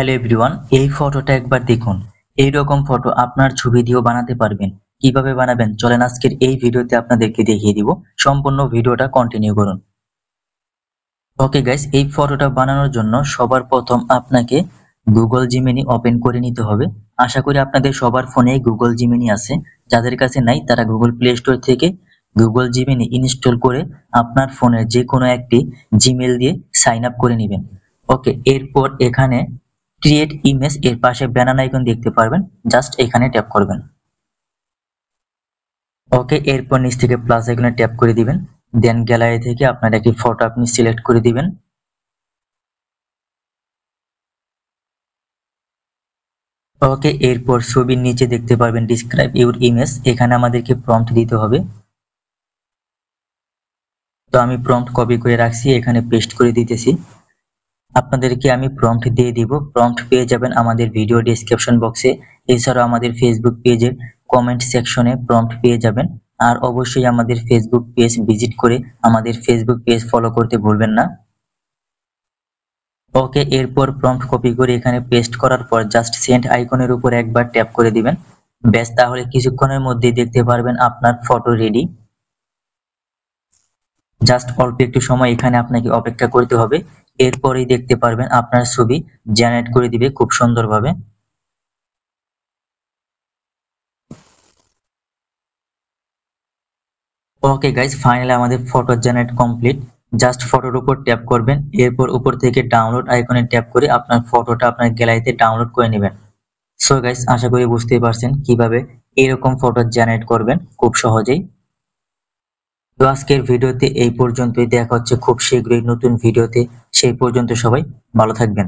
Hello everyone, এই ফটোটা একবার দেখুন। এইরকম ফটো আপনার ছবি দিয়েও বানাতে পারবেন। কিভাবে বানাবেন চলেন আজকের এই ভিডিওতে আপনাদেরকে দেখিয়ে দিব। সম্পূর্ণ ভিডিওটা কন্টিনিউ করুন। ওকে গাইস, এই ফটোটা বানানোর জন্য সবার প্রথম আপনাকে গুগল জিমিনি ওপেন করে নিতে হবে। আশা করি আপনাদের সবার ফোনে গুগল জিমিনি আছে। যাদের কাছে নাই তারা গুগল প্লে স্টোর থেকে গুগল জিমিনি ইনস্টল করে আপনার ফোনের যে কোনো একটি জিমেল দিয়ে সাইন আপ করে নেবেন। ওকে, এরপর এখানে ক্রিয়েট ইমেজ এর পাশে ব্যানার আইকন দেখতে পারবেন, জাস্ট এখানে ট্যাপ করবেন। ওকে, এরপর নিচ থেকে প্লাস আইকনে ট্যাপ করে দিবেন। দেন গ্যালারি থেকে আপনার একটি ফটো আপনি সিলেক্ট করে দিবেন। ওকে, এরপর ছবির নিচে দেখতে পারবেন ডিসক্রাইব ইউর ইমেজ, এখানে আমাদেরকে প্রম্পট দিতে হবে। তো আমি প্রম্পট কপি করে রাখছি, এখানে পেস্ট করে দিতেছি। আপনাদেরকে আমি প্রম্পট দিয়ে দিব। প্রম্পট পেয়ে যাবেন আমাদের ভিডিও ডেসক্রিপশন বক্সে, এছাড়াও আমাদের ফেসবুক পেজের কমেন্ট সেকশনে প্রম্পট পেয়ে যাবেন। আর অবশ্যই আমাদের ফেসবুক পেজ ভিজিট করে আমাদের ফেসবুক পেজ ফলো করতে ভুলবেন না। ওকে, এরপর প্রম্পট কপি করে এখানে পেস্ট করার পর জাস্ট সেন্ড আইকনের উপর একবার ট্যাপ করে দিবেন। ব্যাস, তাহলে কিছুক্ষণের মধ্যেই দেখতে পারবেন আপনার ফটো রেডি। জাস্ট অল্প একটু সময় এখানে আপনাকে অপেক্ষা করতে হবে, এরপরেই দেখতে পারবেন আপনার ছবি জেনারেট করে দিবে খুব সুন্দরভাবে। ওকে গাইজ, ফাইনালি আমাদের ফটো জেনারেট কমপ্লিট। জাস্ট ফটোর উপর ট্যাপ করবেন, এরপর উপর থেকে ডাউনলোড আইকনে ট্যাপ করে আপনার ফটোটা আপনার গ্যালারিতে ডাউনলোড করে নেবেন। সো গাইজ, আশা করি বুঝতেই পারছেন কিভাবে এরকম ফটো জেনারেট করবেন খুব সহজেই। তো আজকের ভিডিওতে এই পর্যন্তই, দেখা হচ্ছে খুব শীঘ্রই নতুন ভিডিওতে। সেই পর্যন্ত সবাই ভালো থাকবেন।